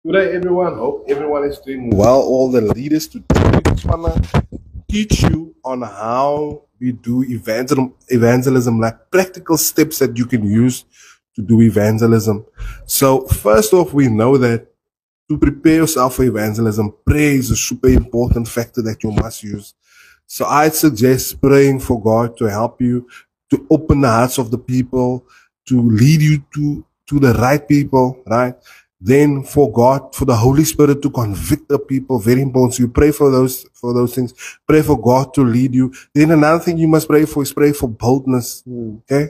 Good day, everyone. Hope everyone is doing well. All the leaders today, we just wanna teach you on how we do evangelism, like practical steps that you can use to do evangelism. So first off, we know that to prepare yourself for evangelism, prayer is a super important factor that you must use. So I'd suggest praying for God to help you to open the hearts of the people, to lead you to the right people, right? Then for God, for the Holy Spirit to convict the people, very important. So you pray for those things. Pray for God to lead you. Then another thing you must pray for is pray for boldness. Okay?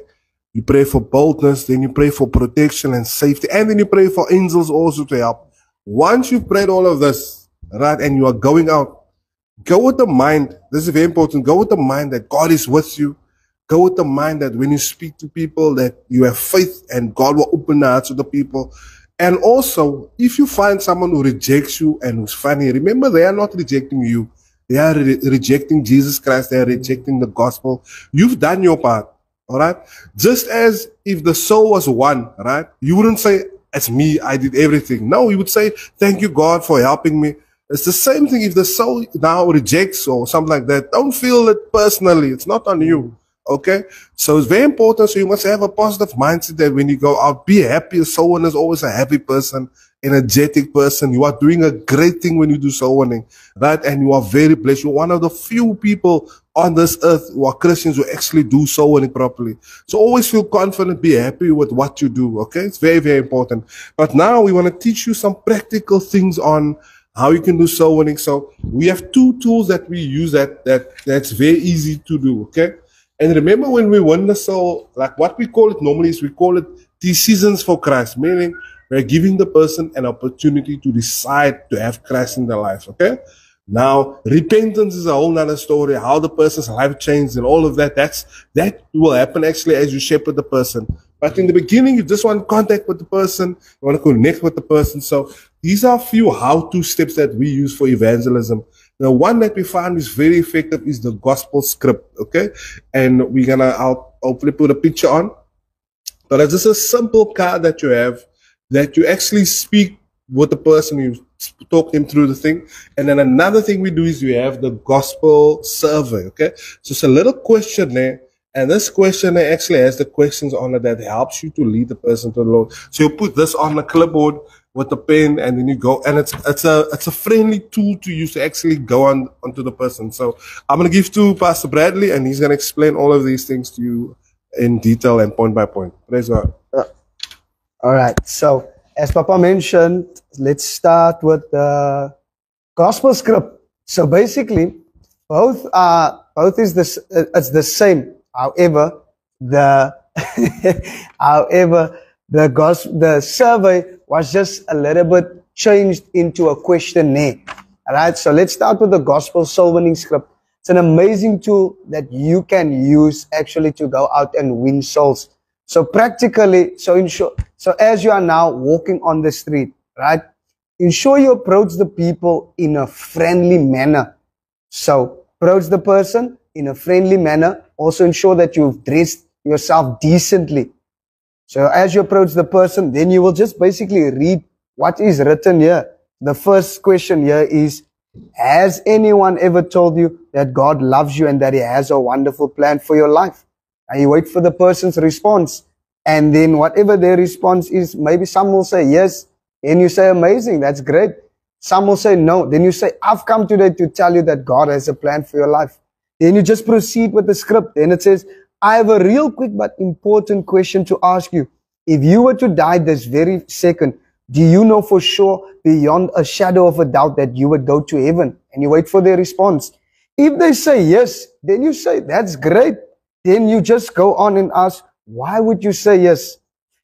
You pray for boldness, then you pray for protection and safety, and then you pray for angels also to help. Once you've prayed all of this, right, and you are going out, go with the mind. This is very important. Go with the mind that God is with you. Go with the mind that when you speak to people that you have faith and God will open the hearts of the people. And also, if you find someone who rejects you and who's funny, remember they are not rejecting you. They are rejecting Jesus Christ. They are rejecting the gospel. You've done your part. All right. Just as if the soul was one, right? You wouldn't say, it's me, I did everything. No, you would say, thank you, God, for helping me. It's the same thing if the soul now rejects or something like that. Don't feel it personally. It's not on you. Okay? So it's very important. So you must have a positive mindset that when you go out, be happy. A soul winner is always a happy person, energetic person. You are doing a great thing when you do soul winning, right? And you are very blessed. You're one of the few people on this earth who are Christians who actually do soul winning properly. So always feel confident, be happy with what you do. Okay? It's very, very important. But now we want to teach you some practical things on how you can do soul winning. So we have two tools that we use that's very easy to do. Okay? And remember when we win the soul, like what we call it normally is we call it decisions for Christ, meaning we're giving the person an opportunity to decide to have Christ in their life. Okay? Now, repentance is a whole nother story, how the person's life changed and all of that. That will happen actually as you shepherd the person. But in the beginning, you just want contact with the person. You want to connect with the person. So these are a few how-to steps that we use for evangelism. The one that we found is very effective is the gospel script. Okay. And I'll hopefully put a picture on, but it's just a simple card that you have that you actually speak with the person, you talk them through the thing. And then another thing we do is we have the gospel survey. Okay. So it's a little questionnaire. And this questionnaire actually has the questions on it that helps you to lead the person to the Lord. So you put this on the clipboard with the pen, and then you go, and it's a friendly tool to use to actually go onto the person. So I'm gonna give to Pastor Bradley, and he's gonna explain all of these things to you in detail and point by point. Praise God. All right. So as Papa mentioned, let's start with the gospel script. So basically, both is this. It's the same. However, the survey was just a little bit changed into a questionnaire. All right. So let's start with the gospel soul winning script. It's an amazing tool that you can use actually to go out and win souls. So practically, so as you are now walking on the street, right? Ensure you approach the people in a friendly manner. So approach the person in a friendly manner. Also ensure that you've dressed yourself decently. So as you approach the person, then you will just basically read what is written here. The first question here is, has anyone ever told you that God loves you and that He has a wonderful plan for your life? And you wait for the person's response. And then whatever their response is, maybe some will say yes. And you say, amazing, that's great. Some will say no. Then you say, I've come today to tell you that God has a plan for your life. Then you just proceed with the script. Then it says, I have a real quick but important question to ask you. If you were to die this very second, do you know for sure, beyond a shadow of a doubt, that you would go to heaven? And you wait for their response. If they say yes, then you say, that's great. Then you just go on and ask, why would you say yes?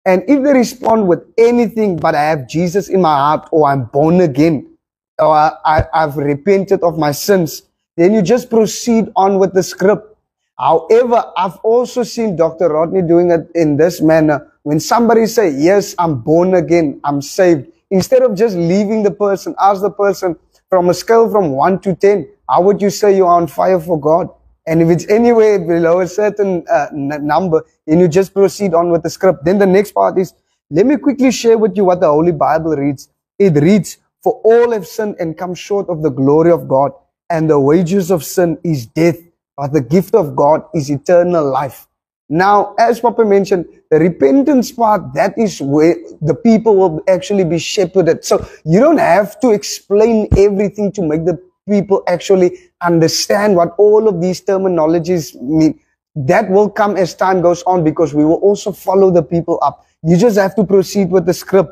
And if they respond with anything, but I have Jesus in my heart, or I'm born again, or I've repented of my sins, then you just proceed on with the script. However, I've also seen Dr. Rodney doing it in this manner. When somebody say, yes, I'm born again, I'm saved, instead of just leaving the person, ask the person from a scale from 1 to 10, how would you say you are on fire for God? And if it's anywhere below a certain number, then you just proceed on with the script. Then the next part is, let me quickly share with you what the Holy Bible reads. It reads, for all have sinned and come short of the glory of God, and the wages of sin is death, but the gift of God is eternal life. Now, as Papa mentioned, the repentance part, that is where the people will actually be shepherded. So you don't have to explain everything to make the people actually understand what all of these terminologies mean. That will come as time goes on, because we will also follow the people up. You just have to proceed with the script.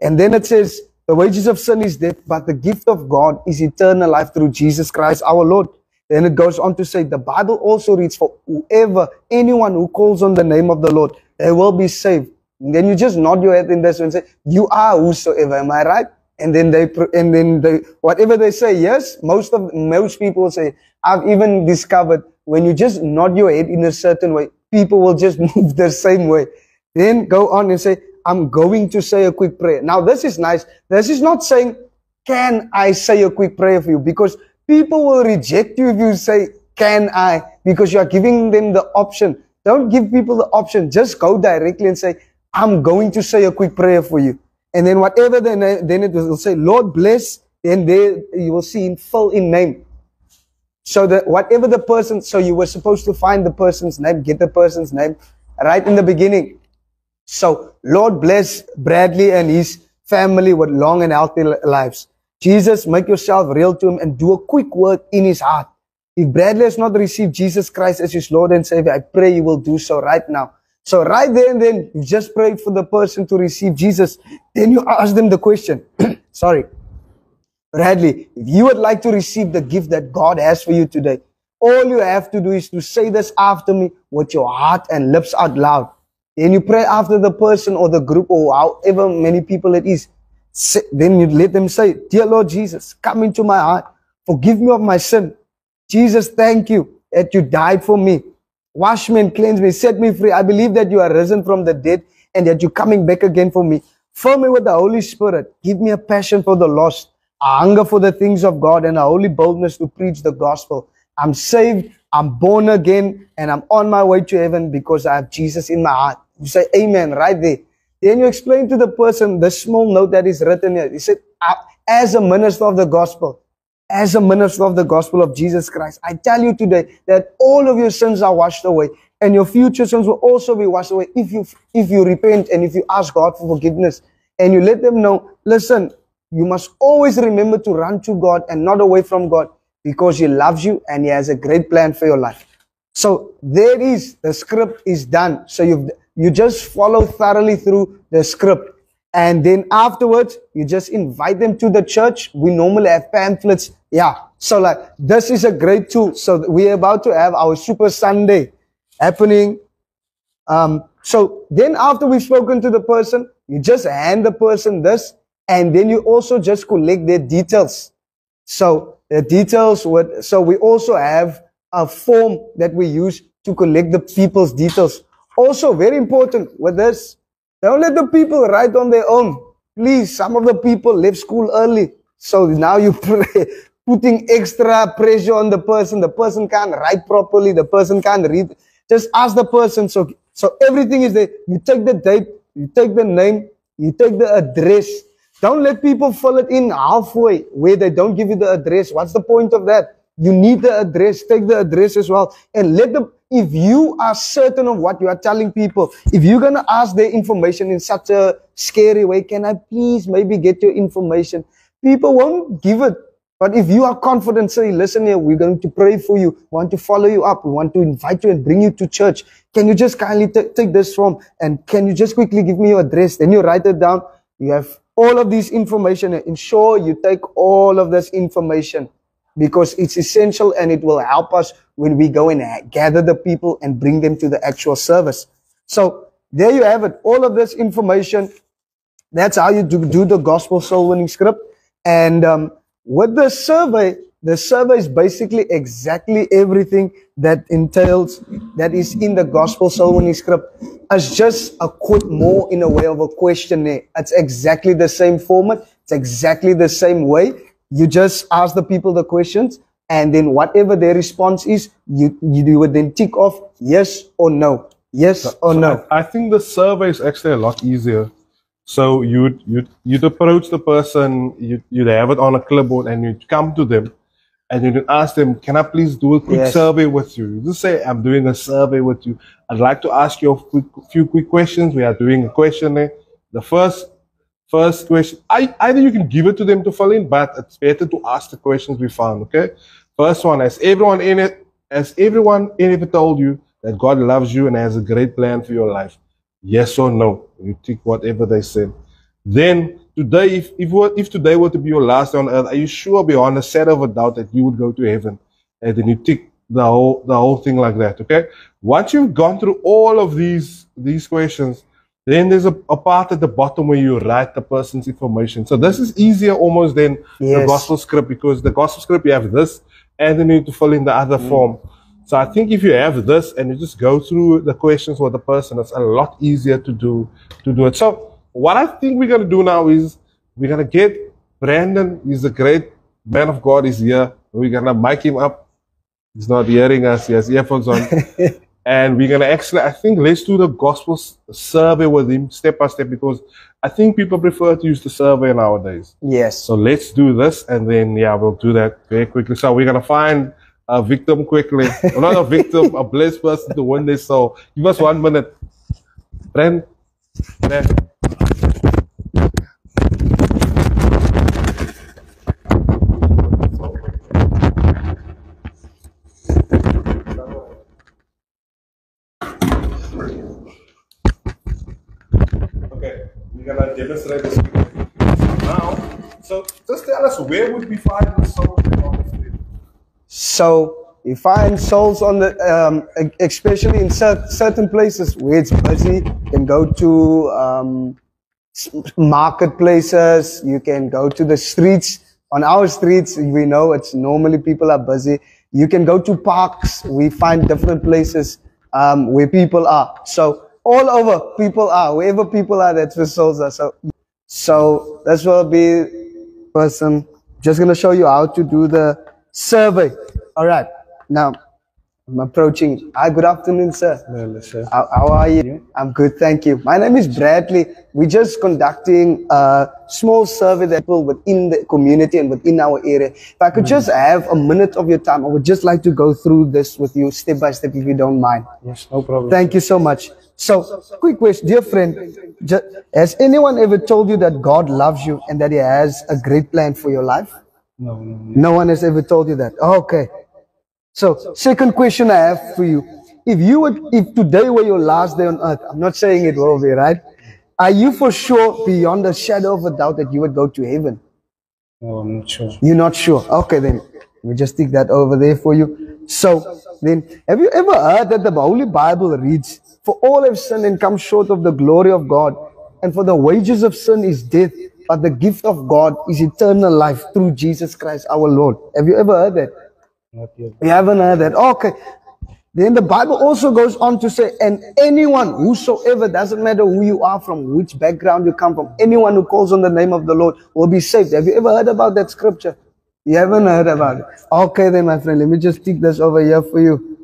And then it says, the wages of sin is death, but the gift of God is eternal life through Jesus Christ our Lord. Then it goes on to say, the Bible also reads, for anyone who calls on the name of the Lord, they will be saved. And then you just nod your head in this and say, you are whosoever, am I right? And then whatever they say, yes, most people will say, I've even discovered when you just nod your head in a certain way, people will just move the same way. Then go on and say, I'm going to say a quick prayer. Now this is nice. This is not saying, can I say a quick prayer for you? Because people will reject you if you say, can I? Because you are giving them the option. Don't give people the option. Just go directly and say, I'm going to say a quick prayer for you. And then whatever, then it will say, Lord bless. Then there you will see fill in name. So that whatever the person, so you were supposed to find the person's name, get the person's name right in the beginning. So Lord bless Bradley and his family with long and healthy lives. Jesus, make yourself real to him and do a quick work in his heart. If Bradley has not received Jesus Christ as his Lord and Savior, I pray you will do so right now. So right there and then, you just prayed for the person to receive Jesus. Then you ask them the question. Sorry. Bradley, if you would like to receive the gift that God has for you today, all you have to do is to say this after me with your heart and lips out loud. Then you pray after the person or the group or however many people it is. Then you let them say, Dear Lord Jesus, come into my heart. Forgive me of my sin. Jesus, thank you that you died for me. Wash me and cleanse me. Set me free. I believe that you are risen from the dead and that you're coming back again for me. Fill me with the Holy Spirit. Give me a passion for the lost, a hunger for the things of God, and a holy boldness to preach the gospel. I'm saved. I'm born again, and I'm on my way to heaven because I have Jesus in my heart. You say amen right there. Then you explain to the person the small note that is written here. He said, as a minister of the gospel, as a minister of the gospel of Jesus Christ, I tell you today that all of your sins are washed away, and your future sins will also be washed away if you repent and if you ask God for forgiveness. And you let them know, listen, you must always remember to run to God and not away from God, because He loves you and He has a great plan for your life. So there is, the script is done. So you just follow thoroughly through the script. And then afterwards, you just invite them to the church. We normally have pamphlets. Yeah. So like, this is a great tool. So we're about to have our Super Sunday happening. So then after we've spoken to the person, you just hand the person this, and then you also just collect their details. So the details so we also have a form that we use to collect the people's details. Also very important with this, don't let the people write on their own. Please, some of the people left school early. So now you're putting extra pressure on the person. The person can't write properly. The person can't read. Just ask the person. So everything is there. You take the date. You take the name. You take the address. Don't let people fill it in halfway where they don't give you the address. What's the point of that? You need the address. Take the address as well. And let them, if you are certain of what you are telling people, if you're going to ask their information in such a scary way, can I please maybe get your information? People won't give it. But if you are confident, say, listen here, we're going to pray for you. We want to follow you up. We want to invite you and bring you to church. Can you just kindly take this form? And can you just quickly give me your address? Then you write it down. You have all of this information. Ensure you take all of this information, because it's essential and it will help us when we go and gather the people and bring them to the actual service. So there you have it. All of this information. That's how you do the gospel soul winning script. And with the survey is basically exactly everything that entails, that is in the gospel soul winning script. It's just a quick more in a way of a questionnaire. It's exactly the same format. It's exactly the same way. You just ask the people the questions, and then whatever their response is, you would then tick off yes or no. Yes or no. I think the survey is actually a lot easier So you'd approach the person, you'd have it on a clipboard, and you'd come to them, and you'd ask them, "Can I please do a quick Yes. survey with you?" You just say, "I'm doing a survey with you. I'd like to ask you a few quick questions. We are doing a questionnaire." The first question, either you can give it to them to fill in, but it's better to ask the questions we found. Okay. First one: Has everyone in it told you that God loves you and has a great plan for your life? Yes or no? You tick whatever they said. Then today, if today were to be your last day on earth, are you sure beyond a shadow of a doubt that you would go to heaven? And then you tick the whole thing like that. Okay. Once you've gone through all of these questions, then there's a part at the bottom where you write the person's information. So this is easier almost than the Yes. gospel script, because the gospel script you have this, and then you need to fill in the other form. So I think if you have this and you just go through the questions with the person, it's a lot easier to do it. So what I think we're gonna do now is we're gonna get Brandon. He's a great man of God. He's here. We're gonna mic him up. He's not hearing us. He has earphones on. And we're gonna actually, I think, let's do the gospel survey with him step by step, because I think people prefer to use the survey nowadays. Yes. So let's do this, and then we'll do that very quickly. So we're gonna find a victim quickly. Well, not a victim, a blessed person to win this. So give us 1 minute. Brand. Okay, we're gonna demonstrate this quickly. Now, so just tell us, where would we find the soul on the street? So you find souls on the, especially in certain places where it's busy. You can go to marketplaces. You can go to the streets. On our streets, we know it's normally people are busy. You can go to parks. We find different places where people are. So all over people are. Wherever people are, that's where souls are. So this will be person. Just gonna show you how to do the survey. All right. Now I'm approaching. Hi, good afternoon, sir. Hello, sir. How are you? I'm good, thank you. My name is Bradley. We're just conducting a small survey that will within the community and within our area. If I could just have a minute of your time, I would just like to go through this with you step by step, if you don't mind. Yes, no problem. Thank you so much. So, quick question, dear friend, has anyone ever told you that God loves you and that He has a great plan for your life? No. No one has ever told you that. Okay. So, second question I have for you. If today were your last day on earth, I'm not saying it will be, right? Are you for sure, beyond a shadow of a doubt, that you would go to heaven? No, I'm not sure. You're not sure. Okay, then we just stick that over there for you. So then, have you ever heard that the Holy Bible reads, "For all have sinned and come short of the glory of God, and for the wages of sin is death, but the gift of God is eternal life through Jesus Christ our Lord." Have you ever heard that? Not yet. You haven't heard that? Okay. Then the Bible also goes on to say, "And anyone, whosoever, doesn't matter who you are, from which background you come from, anyone who calls on the name of the Lord will be saved." Have you ever heard about that scripture? You haven't heard about it? Okay then, my friend, let me just stick this over here for you.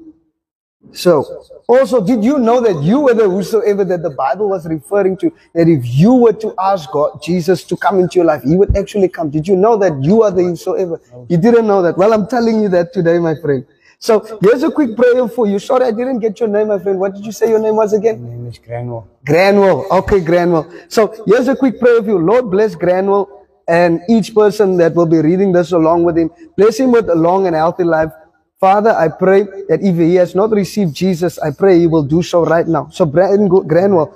So, also, did you know that you were the whosoever that the Bible was referring to? That if you were to ask God, Jesus, to come into your life, He would actually come. Did you know that you are the whosoever? You didn't know that. Well, I'm telling you that today, my friend. So, here's a quick prayer for you. Sorry, I didn't get your name, my friend. What did you say your name was again? My name is Granwell. Granwell. Okay, Granwell. So, here's a quick prayer for you. Lord, bless Granwell and each person that will be reading this along with him. Bless him with a long and healthy life. Father, I pray that if he has not received Jesus, I pray he will do so right now. So, Granwell,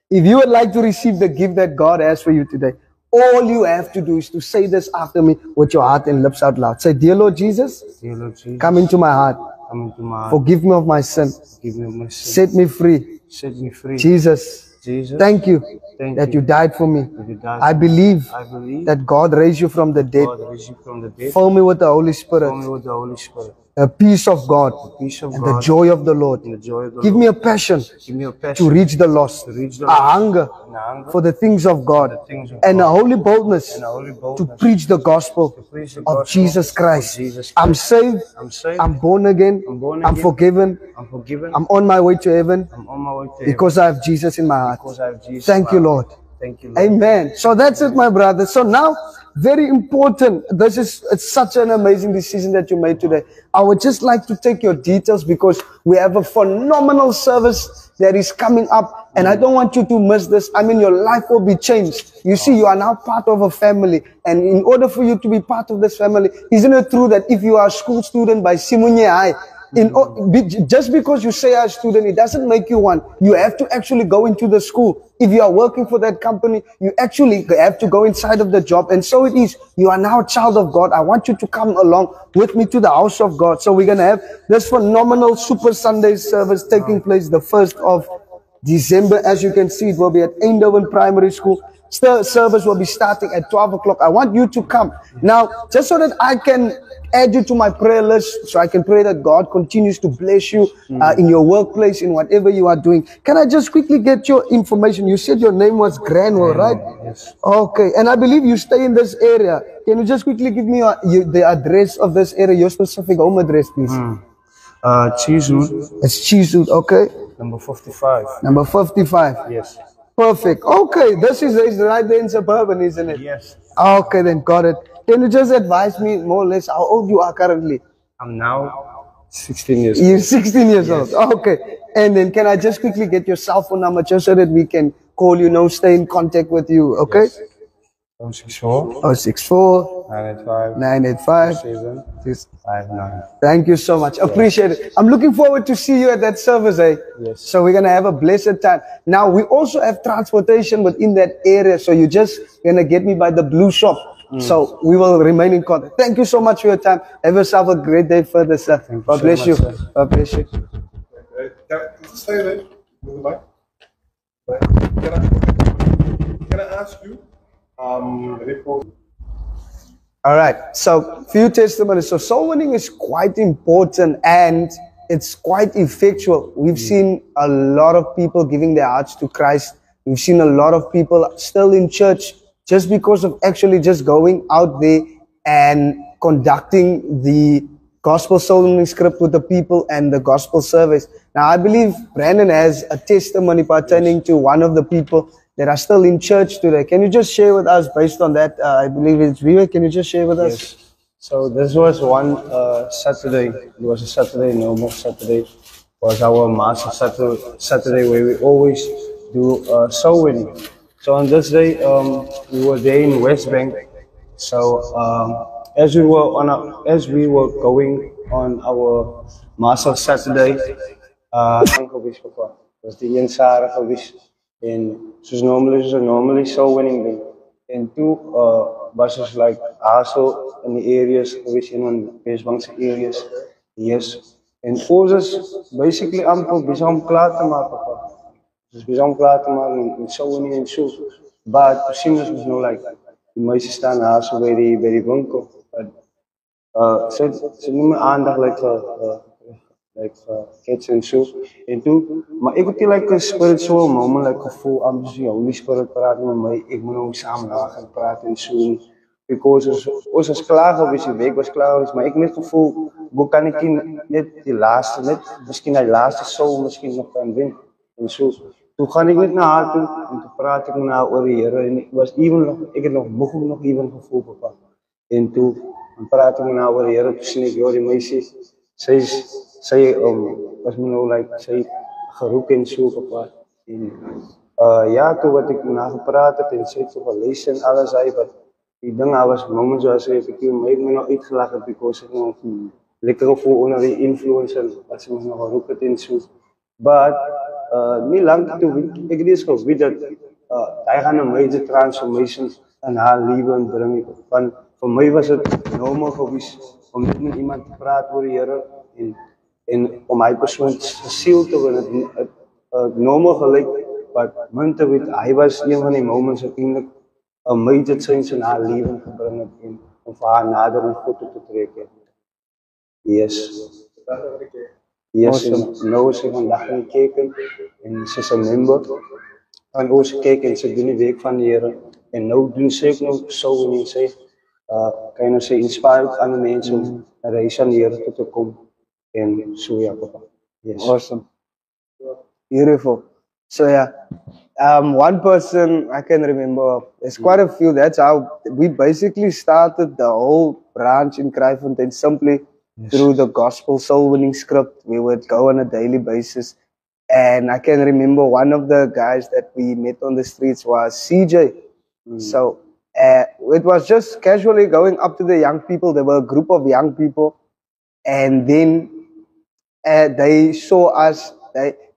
if you would like to receive the gift that God has for you today, all you have to do is to say this after me with your heart and lips out loud. Say, "Dear Lord Jesus, Dear Lord Jesus, come into my heart. come into my heart. Forgive me of my sin. Forgive me of my sin. Set me free. Set me free. Jesus, Jesus, thank you thank that you died for me. that you died I for me. believe I believe that God raised you from the dead. God raised you from the dead. Fill me with the Holy Spirit, Fill me with the Holy Spirit. the peace of God, Peace of and the God joy of the Lord. and the joy of the Give Lord. me a passion Give me a to passion reach the lost, to reach the a lost, hunger and a hunger for the things of God, the things of and a God, holy boldness and a holy to boldness preach the gospel preach the of gospel Jesus Christ. of Jesus I'm Christ. saved, I'm saved. I'm born again, I'm born I'm again. forgiven, I'm forgiven. I'm on my way to heaven I'm on my way to because I have Jesus in my heart. because I have Jesus. Thank in you, my Lord. heart. Thank you, Lord. Amen. So that's it, my brother. So now, very important. It's such an amazing decision that you made today. I would just like to take your details because we have a phenomenal service that is coming up, and I don't want you to miss this. I mean, your life will be changed. You see, you are now part of a family, and in order for you to be part of this family, isn't it true that if you are a school student by Simunye High, just because you say you're a student, it doesn't make you one. You have to actually go into the school. If you are working for that company, you actually have to go inside of the job. And so it is. You are now a child of God. I want you to come along with me to the house of God. So we're going to have this phenomenal Super Sunday service taking place the 1st of December. As you can see, it will be at Eindhoven Primary School. Service will be starting at 12 o'clock. I want you to come. Now, just so that I can add you to my prayer list, so I can pray that God continues to bless you in your workplace, in whatever you are doing. Can I just quickly get your information? You said your name was Granwell, right? Yes. Okay. And I believe you stay in this area. Can you just quickly give me the address of this area, your specific home address, please? Cheesewood, It's Cheesewood, okay? number 55. Number 55. Yes. Perfect. Okay, this is right there in Suburban, isn't it? Yes. Okay, then got it. Can you just advise me more or less how old you are currently? I'm now 16 years You're old. 16 years old. Okay. And then can I just quickly get your cell phone number just so that we can call you, stay in contact with you, okay? 064 064 985 985. 759. Thank you so much. Appreciate it. I'm looking forward to see you at that service, eh? Yes. So we're going to have a blessed time. Now, we also have transportation within that area. So you're just going to get me by the blue shop. So we will remain in contact. Thank you so much for your time. Have yourself a great day further, sir. God bless you. God bless you. Stay there. Bye. Can I ask you? All right. So, few testimonies. So, soul winning is quite important and it's quite effectual. We've seen a lot of people giving their hearts to Christ. We've seen a lot of people still in church just because of actually just going out there and conducting the gospel soul winning script with the people and the gospel service. Now, I believe Brandon has a testimony pertaining to one of the people that are still in church today. Can you just share with us based on that? I believe it's Vivek. Can you just share with us? Yes. So this was one Saturday. It was a Saturday, normal Saturday. It was our master Saturday where we always do soul winning. So on this day, we were there in West Bank. So as we were going on our master Saturday, geweest papa. Was die eensarig geweest. En soos normally soul winning doen. En toe was ons like also in the areas geweest, in Westbankse areas. Yes. En ons is basically amper besig om klaar te maak, papa. Dus besig om klaar te maak en soul winning en so. But toe sien ons nou like die meisies staan daar so by die winkel. Sy noem my aandag like kids and so. En toe, maar ek het nie like 'n spiritual moment like gevoel aan die Holy Spirit praat met my. Ek moet nou saam gaan praat en so. Because ons was klaar geweest, die week was klaar geweest, maar ek het net gevoel, hoe kan ek net die laaste, miskien die laaste soul miskien nog kan wen. En so, toe gaan ek net na haar toe en toe praat ek met haar oor die Here en ek het nog even gevoel, papa. En toe praat ek met haar oor die Here, toe sien ek die meisie, sy was me nou like, sy geroep en so, papa. En ja, toe wat ek met haar gepraat het en sy het so gelees en alles hy, wat die ding, daar was moments waar sy het my nog uitgelag het, because ek nog lekker gevoel onder die influence en wat sy nog geroep het en so. But, nie lang toe, ek het eens geweet dat hy gaan 'n major transformation in haar leven bring. Want vir my was het normaal geweest om net met iemand te praat oor die Here en om hy persoon se siel te win. Het normaal gelyk, wat min te weet, hy was een van die moments wat eintlik 'n major change in haar leven gebring het en om vir haar nader na God toe te trek het. Yes. Yes, en nou is sy vandag in die kerk en sy is 'n member van ons kerk en sy doen die werk van die Here. En nou doen sy ook nou soul winning, sy kan nou sy inspire ander mense om na die huis van die Here toe te kom. En so ja, papa. Yes. Awesome. Beautiful. So yeah, One person I can remember, there's quite a few. That's how we basically started the whole branch in Kraaifontein simply through the gospel soul winning script. We would go on a daily basis. And I can remember one of the guys that we met on the streets was CJ. So it was just casually going up to the young people. There were a group of young people. And then they saw us.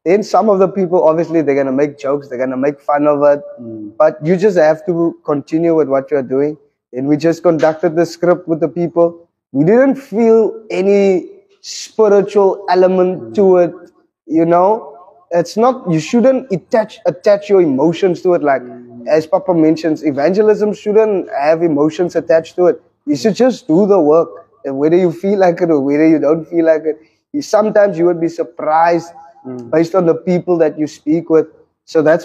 Then some of the people, obviously, they're going to make jokes. They're going to make fun of it. But you just have to continue with what you're doing. And we just conducted the script with the people. We didn't feel any spiritual element to it, you know. It's not, you shouldn't attach your emotions to it. Like, as Papa mentions, evangelism shouldn't have emotions attached to it. You should just do the work. And whether you feel like it or whether you don't feel like it, sometimes you would be surprised based on the people that you speak with. So that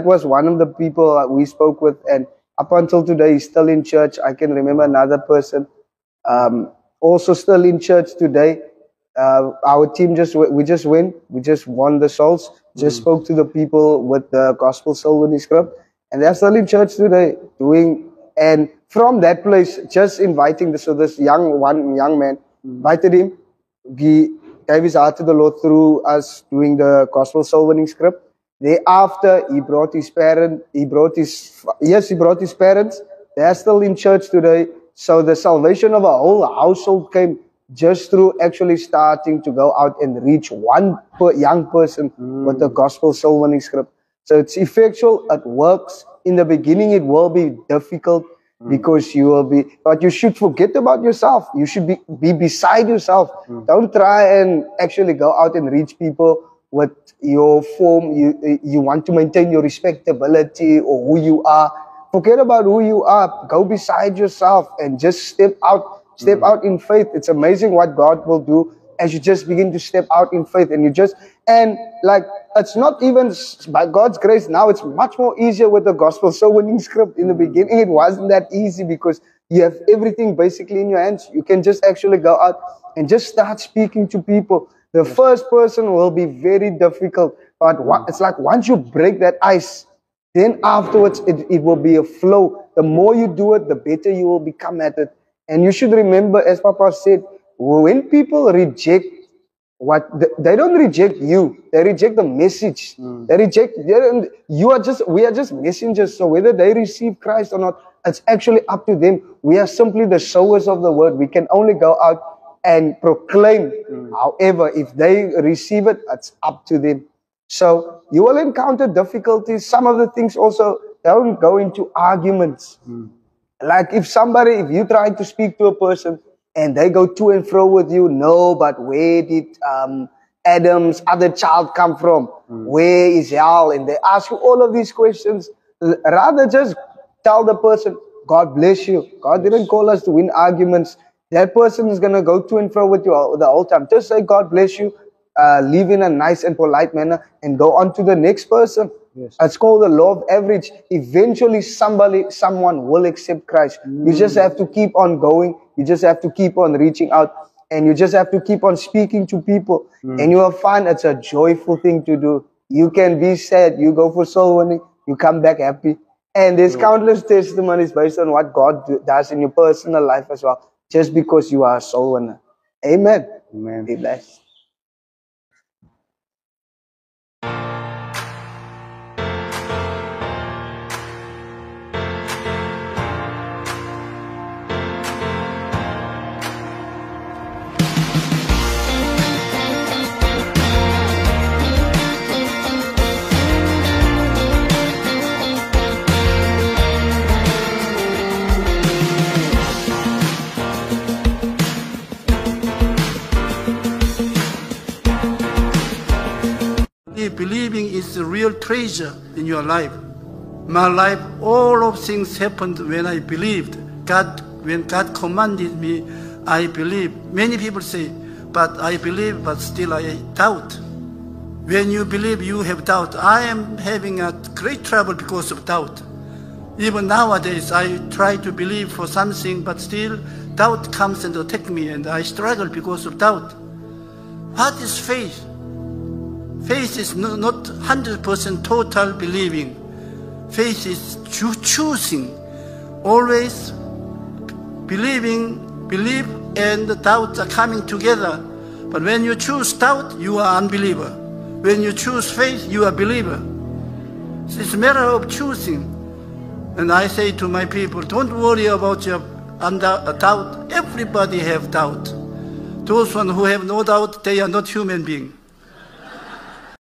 was one of the people we spoke with. And up until today, he's still in church. I can remember another person also still in church today. Our team we just won the souls, just spoke to the people with the gospel soul winning script, and they're still in church today and from that place, just inviting this young man, invited him, he gave his heart to the Lord through us doing the gospel soul winning script. Thereafter, he brought his parents, they're still in church today. So the salvation of a whole household came just through actually starting to go out and reach one young person with the gospel soul winning script. So it's effectual, it works. In the beginning, it will be difficult because you will be, but you should forget about yourself. You should be beside yourself. Don't try and actually go out and reach people with your form. You want to maintain your respectability or who you are. Forget about who you are. Go beside yourself and just step out. Step out in faith. It's amazing what God will do as you just begin to step out in faith. And it's not even by God's grace now, it's much more easier with the gospel soul winning script. In the beginning, it wasn't that easy because you have everything basically in your hands. You can just actually go out and just start speaking to people. The first person will be very difficult, but it's like once you break that ice, then afterwards it will be a flow. The more you do it, the better you will become at it. And you should remember, as Papa said, when people reject they don't reject you, they reject the message. We are just messengers. So whether they receive Christ or not, it's actually up to them. We are simply the sowers of the word. We can only go out and proclaim. However, if they receive it, it's up to them. So you will encounter difficulties. Some of the things also, don't go into arguments. Like if you try to speak to a person and they go to and fro with you, no, but where did Adam's other child come from? Where is hell? And they ask you all of these questions. Rather just tell the person, God bless you. God didn't call us to win arguments. That person is going to go to and fro with you the whole time. Just say, God bless you. Live in a nice and polite manner and go on to the next person. Yes. It's called the law of average. Eventually someone will accept Christ. You just have to keep on going. You just have to keep on reaching out. And you just have to keep on speaking to people. And you will find it's a joyful thing to do. You can be sad. You go for soul winning. You come back happy. And there's countless testimonies based on what God does in your personal life as well. Just because you are a soul winner. Amen. Amen. Be blessed. Believing is the real treasure in your life. My life, all of things happened when I believed. When God commanded me, I believe. Many people say, but I believe, but still I doubt. When you believe, you have doubt. I am having a great trouble because of doubt. Even nowadays, I try to believe for something, but still doubt comes and attacks me, and I struggle because of doubt. What is faith? Faith is not 100% total believing. Faith is choosing. Always belief and doubt are coming together. But when you choose doubt, you are unbeliever. When you choose faith, you are believer. It's a matter of choosing. And I say to my people, don't worry about your doubt. Everybody have doubt. Those who have no doubt, they are not human beings.